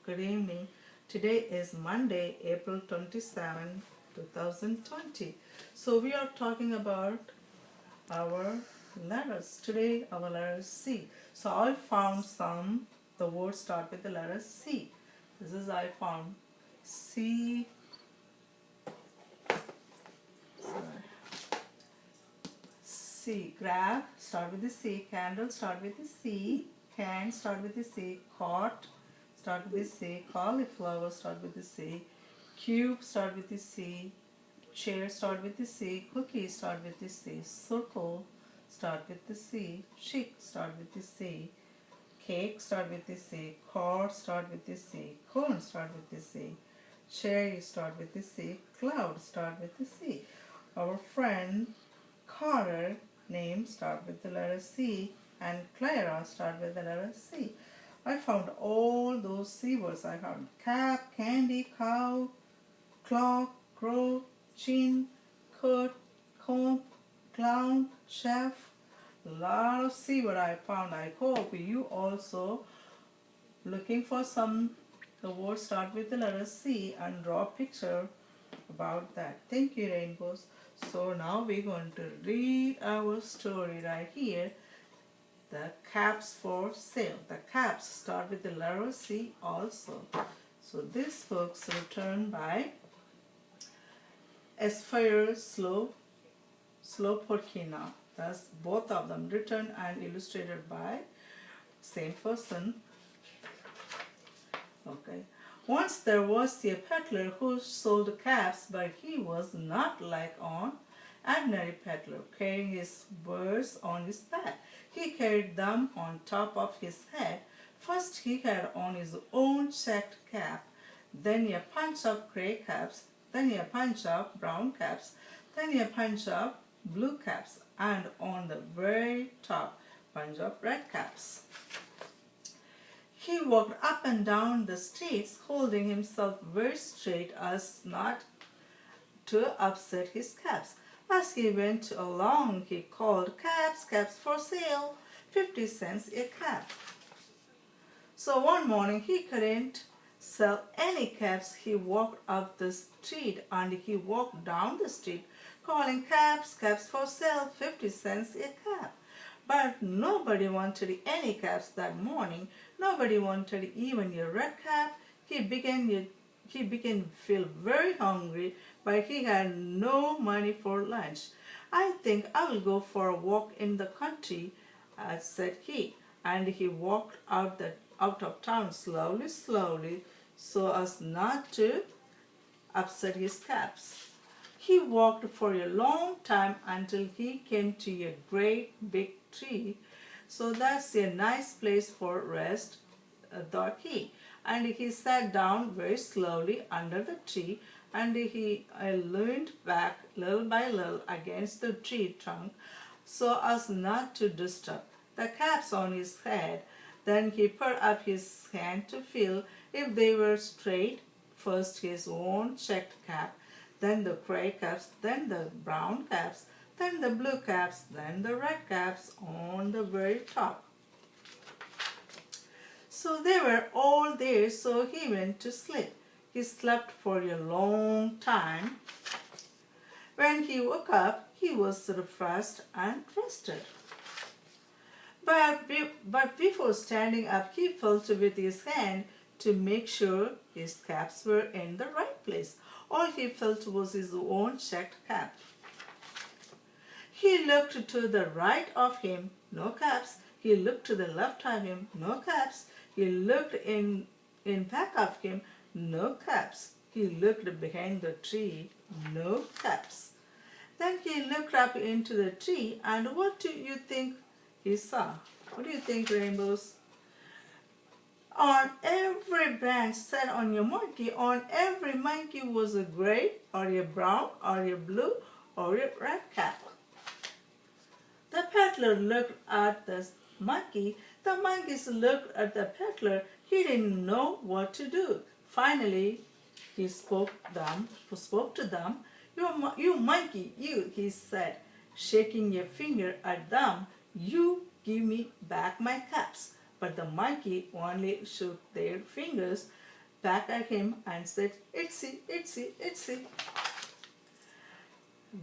Good evening. Today is Monday, April 27, 2020. So we are talking about our letters. Today our letter is C. So I found the words start with the letter C. I found C. Sorry. C. Grab, start with the C. Candle, start with the C. Can, start with the C. Cot, start with the C. Cauliflower, start with the C. Cube, start with the C. Chair, start with the C. Cookie, start with the C. Circle, start with the C. Chick, start with the C. Cake, start with the C. Car, start with the C. Cone, start with the C. Cherry, start with the C. Cloud, start with the C. Our friend Carter, name, start with the letter C. And Clara, start with the letter C. I found all those C words. I found cap, candy, cow, clock, crow, chin, coat, comb, clown, chef. A lot of C words I found. I hope you also looking for the words start with the letter C and draw a picture about that. Thank you, Rainbows. So now we're going to read our story right here. The caps for sale. The caps start with the letter C also. So this book's written by Aspire Slopokina. That's both of them written and illustrated by same person. Okay. Once there was a peddler who sold caps, but he was not like an ordinary peddler, carrying his wares on his back. He carried them on top of his head. First he had on his own checked cap, then a bunch of gray caps, then a bunch of brown caps, then a bunch of blue caps, and on the very top, bunch of red caps. He walked up and down the streets, holding himself very straight as not to upset his caps. As he went along, he called, "Caps, caps for sale, 50 cents a cap." So one morning he couldn't sell any caps. He walked up the street and he walked down the street, calling, "Caps, caps for sale, 50 cents a cap." But nobody wanted any caps that morning. Nobody wanted even a red cap. He began to feel very hungry, but he had no money for lunch. "I think I will go for a walk in the country," said he. And he walked out of town slowly, so as not to upset his caps. He walked for a long time until he came to a great big tree. "So that's a nice place for rest," thought he. And he sat down very slowly under the tree, and he leaned back little by little against the tree trunk so as not to disturb the caps on his head. Then he put up his hand to feel if they were straight. First his own checked cap, then the gray caps, then the brown caps, then the blue caps, then the red caps on the very top. So they were all there, so he went to sleep. He slept for a long time. When he woke up, he was refreshed and rested. But before standing up, he felt with his hand to make sure his caps were in the right place. All he felt was his own checked cap. He looked to the right of him, no caps. He looked to the left of him, no caps. He looked in back of him, no caps. He looked behind the tree, no caps. Then he looked up into the tree, and what do you think he saw? What do you think, Rainbows? On every branch sat on a monkey. On every monkey was a gray or a brown or a blue or a red cap. The peddler looked at the monkey. The monkeys looked at the peddler. He didn't know what to do. Finally, he spoke to them. You monkey, you," he said, shaking a finger at them. "You give me back my caps." But the monkey only shook their fingers back at him and said, "Itsy, itsy, itsy."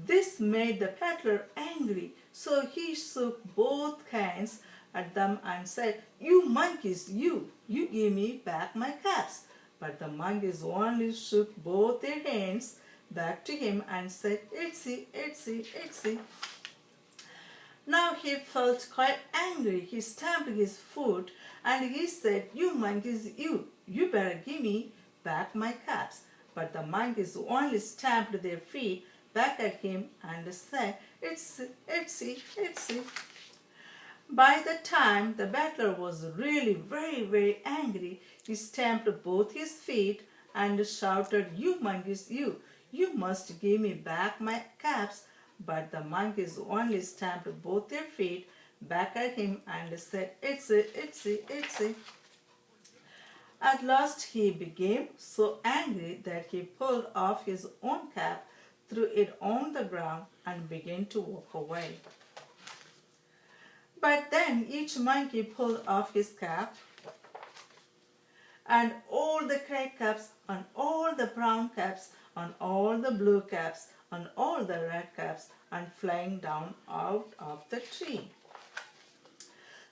This made the peddler angry, so he shook both hands at them and said, "You monkeys, you give me back my caps." But the monkeys only shook both their hands back to him and said, "Itsy, itsy, itsy." Now he felt quite angry. He stamped his foot and he said, "You monkeys, you better give me back my caps." But the monkeys only stamped their feet back at him and said, "Itsy, itsy, itsy." By the time the battler was really very angry, he stamped both his feet and shouted, "You monkeys, you must give me back my caps." But the monkeys only stamped both their feet back at him and said, "Itsy, itsy, itsy." At last he became so angry that he pulled off his own cap, threw it on the ground, and began to walk away. But then each monkey pulled off his cap, and all the gray caps, and all the brown caps, and all the blue caps, and all the red caps, and flying down out of the tree.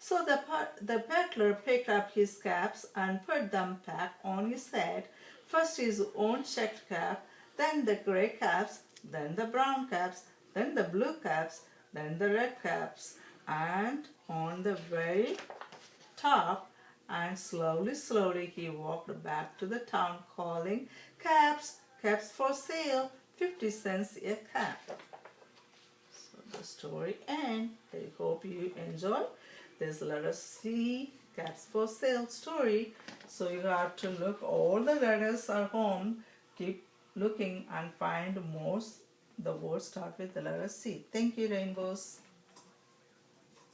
So the peddler picked up his caps and put them back on his head, first his own checked cap, then the gray caps, then the brown caps, then the blue caps, then the red caps, and on the very top, and slowly he walked back to the town calling, "Caps, caps for sale, 50 cents a cap." So the story ends. I hope you enjoy this letter C, caps for sale story. So you have to look all the letters at home. Keep looking and find most the words start with the letter C. Thank you, rainbows.